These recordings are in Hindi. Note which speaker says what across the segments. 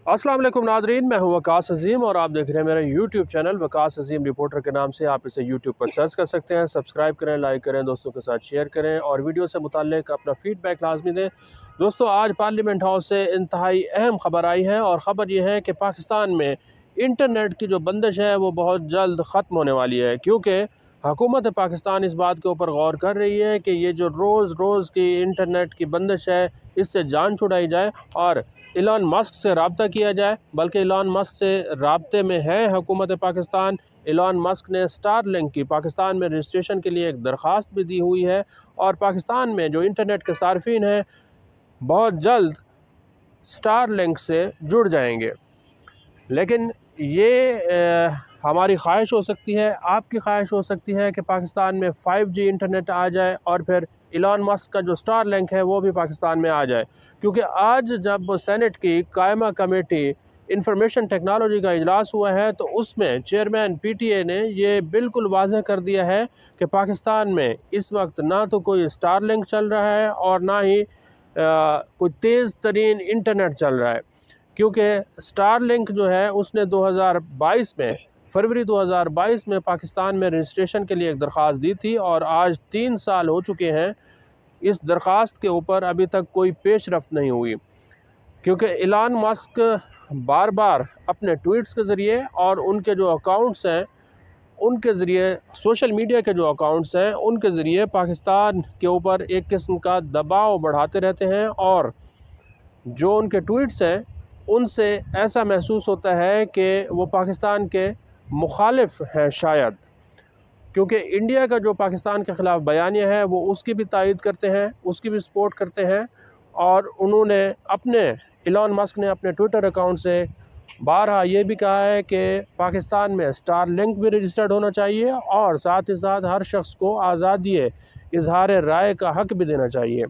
Speaker 1: अस्सलाम वालेकुम नादरीन, मैं हूं वकास अजीम और आप देख रहे हैं मेरा यूट्यूब चैनल वकास अजीम रिपोर्टर के नाम से। आप इसे यूट्यूब पर सर्च कर सकते हैं। सब्सक्राइब करें, लाइक करें, दोस्तों के साथ शेयर करें और वीडियो से मुताल्लिक अपना फ़ीडबैक लाजमी दें। दोस्तों, आज पार्लियामेंट हाउस से इंतहाई अहम खबर आई है और ख़बर यह है कि पाकिस्तान में इंटरनेट की जो बंदिश है वो बहुत जल्द ख़त्म होने वाली है, क्योंकि हुकूमत पाकिस्तान इस बात के ऊपर गौर कर रही है कि ये जो रोज़ रोज़ की इंटरनेट की बंदिश है इससे जान छुड़ाई जाए और इलॉन मस्क से रब्ता किया जाए। बल्कि इलॉन मस्क से रब्ते में है हुकूमत पाकिस्तान। इलॉन मस्क ने स्टारलिंक की पाकिस्तान में रजिस्ट्रेशन के लिए एक दरख्वास्त भी दी हुई है और पाकिस्तान में जो इंटरनेट के सार्फिन हैं बहुत जल्द स्टारलिंक से जुड़ जाएंगे। लेकिन ये हमारी ख्वाहिश हो सकती है, आपकी ख्वाहिश हो सकती है कि पाकिस्तान में 5G इंटरनेट आ जाए और फिर इलॉन मस्क का जो स्टारलिंक है वो भी पाकिस्तान में आ जाए। क्योंकि आज जब सेनेट की कायमा कमेटी इंफॉर्मेशन टेक्नोलॉजी का इजलास हुआ है तो उसमें चेयरमैन PTA ने ये बिल्कुल वाज़ह कर दिया है कि पाकिस्तान में इस वक्त ना तो कोई स्टारलिंक चल रहा है और ना ही कोई तेज़ तरीन इंटरनेट चल रहा है। क्योंकि स्टारलिंक जो है उसने 2022 में फरवरी 2022 में पाकिस्तान में रजिस्ट्रेशन के लिए एक दरख्वास्त दी थी और आज 3 साल हो चुके हैं। इस दरख्वास्त के ऊपर अभी तक कोई पेशरफ्त नहीं हुई, क्योंकि इलॉन मस्क बार बार अपने ट्वीट्स के ज़रिए और उनके जो अकाउंट्स हैं उनके ज़रिए, सोशल मीडिया के जो अकाउंट्स हैं उनके ज़रिए पाकिस्तान के ऊपर एक किस्म का दबाव बढ़ाते रहते हैं और जो उनके ट्वीट्स हैं उनसे ऐसा महसूस होता है कि वो पाकिस्तान के मुखालिफ हैं शायद, क्योंकि इंडिया का जो पाकिस्तान के ख़िलाफ़ बयानिया है वो उसकी भी तायद करते हैं, उसकी भी सपोर्ट करते हैं। और उन्होंने इलॉन मस्क ने अपने ट्विटर अकाउंट से बारहा ये भी कहा है कि पाकिस्तान में स्टारलिंक भी रजिस्टर्ड होना चाहिए और साथ ही साथ हर शख्स को आज़ादी इजहार राय का हक़ भी देना चाहिए।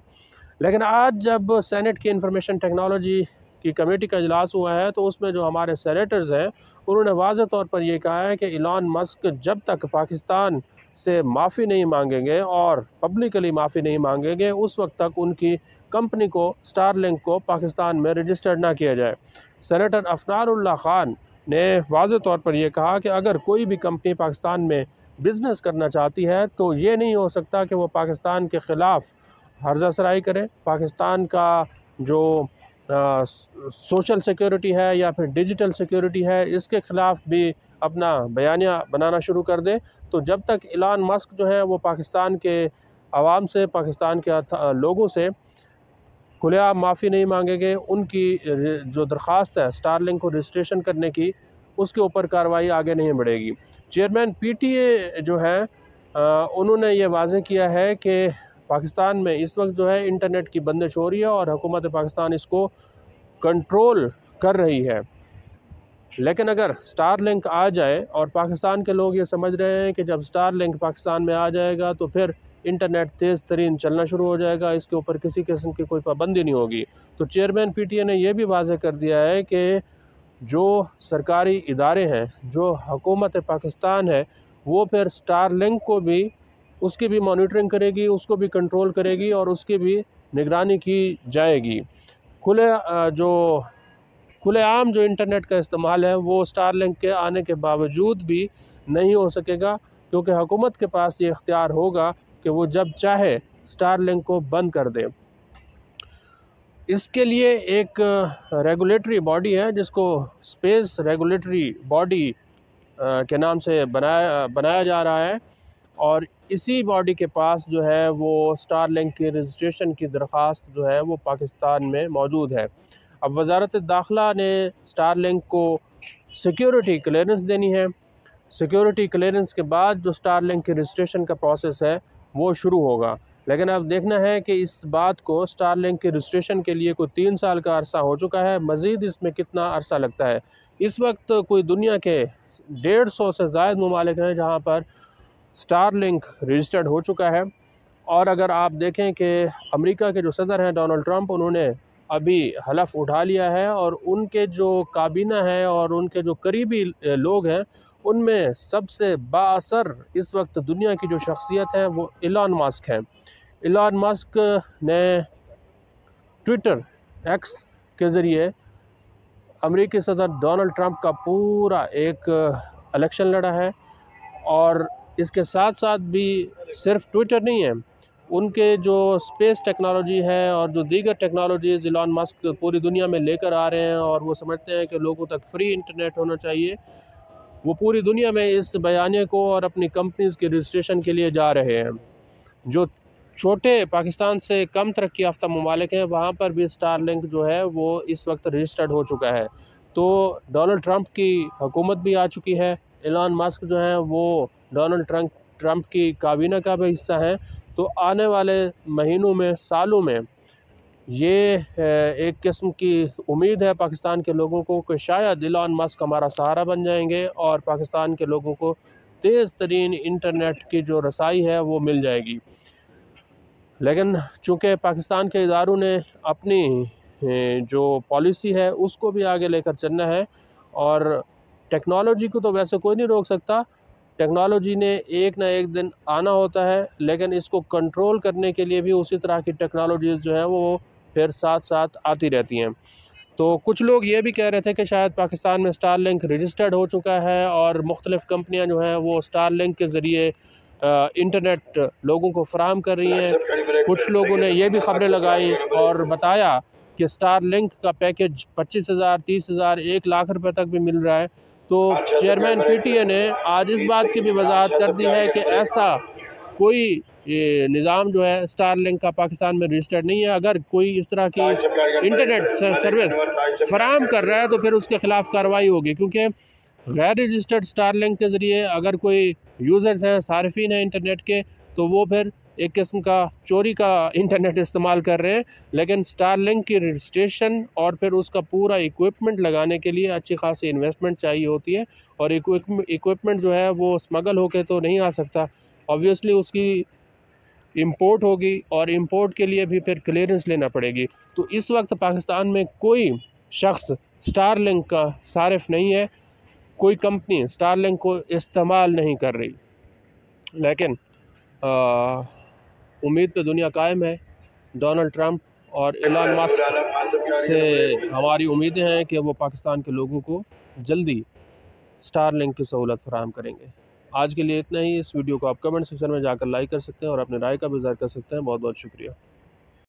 Speaker 1: लेकिन आज जब सेनेट की इंफॉर्मेशन टेक्नोलॉजी की कमेटी का इजलास हुआ है तो उसमें जो हमारे सेनेटर्स हैं उन्होंने वाज़ेह तौर पर यह कहा है कि इलॉन मस्क जब तक पाकिस्तान से माफ़ी नहीं मांगेंगे और पब्लिकली माफ़ी नहीं मांगेंगे उस वक्त तक उनकी कंपनी को स्टारलिंक को पाकिस्तान में रजिस्टर्ड ना किया जाए। सेनेटर अफनारुल्लाह ख़ान ने वाज़ेह तौर पर यह कहा कि अगर कोई भी कंपनी पाकिस्तान में बिज़नेस करना चाहती है तो ये नहीं हो सकता कि वो पाकिस्तान के ख़िलाफ़ हर्जा सराई करे, पाकिस्तान का जो सोशल सिक्योरिटी है या फिर डिजिटल सिक्योरिटी है इसके ख़िलाफ़ भी अपना बयानिया बनाना शुरू कर दे। तो जब तक इलॉन मस्क जो है वो पाकिस्तान के आवाम से, पाकिस्तान के लोगों से खुलेआम माफ़ी नहीं मांगेंगे, उनकी जो दरख्वास्त है स्टारलिंक को रजिस्ट्रेशन करने की उसके ऊपर कार्रवाई आगे नहीं बढ़ेगी। चेयरमैन PTA जो है उन्होंने ये वाज़ेह किया है कि पाकिस्तान में इस वक्त जो है इंटरनेट की बंदिश हो रही है और हुकूमत पाकिस्तान इसको कंट्रोल कर रही है। लेकिन अगर स्टारलिंक आ जाए और पाकिस्तान के लोग ये समझ रहे हैं कि जब स्टारलिंक पाकिस्तान में आ जाएगा तो फिर इंटरनेट तेज़ तरीन चलना शुरू हो जाएगा, इसके ऊपर किसी किस्म की कोई पाबंदी नहीं होगी। तो चेयरमैन PTA ने यह भी वाज़ेह कर दिया है कि जो सरकारी इदारे हैं, जो हुकूमत पाकिस्तान है, वो फिर स्टारलिंक को भी, उसकी भी मॉनिटरिंग करेगी, उसको भी कंट्रोल करेगी और उसकी भी निगरानी की जाएगी। खुलेआम जो इंटरनेट का इस्तेमाल है वो स्टारलिंक के आने के बावजूद भी नहीं हो सकेगा, क्योंकि हुकूमत के पास ये इख्तियार होगा कि वो जब चाहे स्टारलिंक को बंद कर दे। इसके लिए एक रेगुलेटरी बॉडी है जिसको स्पेस रेगुलेटरी बॉडी के नाम से बनाया जा रहा है और इसी बॉडी के पास जो है वो स्टारलिंक की रजिस्ट्रेशन की दरख्वास्त जो है वो पाकिस्तान में मौजूद है। अब वज़ारत दाखिला ने स्टारलिंक को सिक्योरिटी क्लियरेंस देनी है। सिक्योरिटी क्लियरेंस के बाद जो स्टारलिंक की रजिस्ट्रेशन का प्रोसेस है वो शुरू होगा। लेकिन अब देखना है कि इस बात को, स्टारलिंक के रजिस्ट्रेशन के लिए कोई 3 साल का अरसा हो चुका है, मज़ीद इसमें कितना अरसा लगता है। इस वक्त कोई दुनिया के 150 से ज़ायद ममालिक हैं जहाँ पर स्टारलिंक रजिस्टर्ड हो चुका है। और अगर आप देखें कि अमेरिका के जो सदर हैं डोनाल्ड ट्रंप, उन्होंने अभी हलफ उठा लिया है और उनके जो काबीना है और उनके जो करीबी लोग हैं उनमें सबसे बाअसर इस वक्त दुनिया की जो शख्सियत है वो इलॉन मस्क है। इलॉन मस्क ने ट्विटर X के ज़रिए अमेरिकी सदर डोनाल्ड ट्रंप का पूरा एक इलेक्शन लड़ा है। और इसके साथ साथ भी सिर्फ ट्विटर नहीं है, उनके जो स्पेस टेक्नोलॉजी है और जो दीगर टेक्नोलॉजीज़ इलॉन मस्क पूरी दुनिया में लेकर आ रहे हैं और वो समझते हैं कि लोगों तक फ्री इंटरनेट होना चाहिए, वो पूरी दुनिया में इस बयानिए को और अपनी कंपनीज़ के रजिस्ट्रेशन के लिए जा रहे हैं। जो छोटे पाकिस्तान से कम तरक्की याफ्ता ममालिक हैं वहाँ पर भी स्टारलिंक जो है वो इस वक्त रजिस्टर्ड हो चुका है। तो डोनाल्ड ट्रंप की हुकूमत भी आ चुकी है, एलन मस्क जो हैं वो डोनाल्ड ट्रंप की काबीना का भी हिस्सा हैं। तो आने वाले महीनों में, सालों में ये एक किस्म की उम्मीद है पाकिस्तान के लोगों को कि शायद एलन मस्क हमारा सहारा बन जाएंगे और पाकिस्तान के लोगों को तेज़ तरीन इंटरनेट की जो रसाई है वो मिल जाएगी। लेकिन चूँकि पाकिस्तान के इदारों ने अपनी जो पॉलिसी है उसको भी आगे लेकर चलना है, और टेक्नोलॉजी को तो वैसे कोई नहीं रोक सकता, टेक्नोलॉजी ने एक ना एक दिन आना होता है, लेकिन इसको कंट्रोल करने के लिए भी उसी तरह की टेक्नोलॉजीज़ जो हैं वो फिर साथ साथ आती रहती हैं। तो कुछ लोग ये भी कह रहे थे कि शायद पाकिस्तान में स्टारलिंक रजिस्टर्ड हो चुका है और मुख्तलिफ़ कंपनियां जो हैं वो स्टारलिंक के ज़रिए इंटरनेट लोगों को फराहम कर रही हैं। कुछ लोगों ने ये भी खबरें लगाई और बताया कि स्टारलिंक का पैकेज 25,000, 30,000, 1 लाख रुपए तक भी मिल रहा है। तो चेयरमैन पीटीए ने आज इस बात की भी वजाहत कर दी है कि ऐसा कोई ये निज़ाम जो है स्टारलिंक का पाकिस्तान में रजिस्टर्ड नहीं है। अगर कोई इस तरह की इंटरनेट सर्विस फराहम कर रहा है तो फिर उसके ख़िलाफ़ कार्रवाई होगी, क्योंकि गैर रजिस्टर्ड स्टारलिंक के ज़रिए अगर कोई यूज़र्स हैं, सार्फिन हैं इंटरनेट के, तो वो फिर एक किस्म का चोरी का इंटरनेट इस्तेमाल कर रहे हैं। लेकिन स्टारलिंक की रजिस्ट्रेशन और फिर उसका पूरा इक्विपमेंट लगाने के लिए अच्छी खासी इन्वेस्टमेंट चाहिए होती है, और इक्विपमेंट जो है वो स्मगल होके तो नहीं आ सकता, ऑब्वियसली उसकी इंपोर्ट होगी और इंपोर्ट के लिए भी फिर क्लियरेंस लेना पड़ेगी। तो इस वक्त पाकिस्तान में कोई शख्स स्टारलिंक का सारिफ नहीं है, कोई कंपनी स्टारलिंक को इस्तेमाल नहीं कर रही। लेकिन उम्मीद पे दुनिया कायम है। डोनाल्ड ट्रंप और एलन मस्क से हमारी उम्मीदें हैं कि वो पाकिस्तान के लोगों को जल्दी स्टारलिंक की सहूलत फराहम करेंगे। आज के लिए इतना ही। इस वीडियो को आप कमेंट सेक्शन में जाकर लाइक कर सकते हैं और अपने राय का भी इज़हार कर सकते हैं। बहुत बहुत शुक्रिया।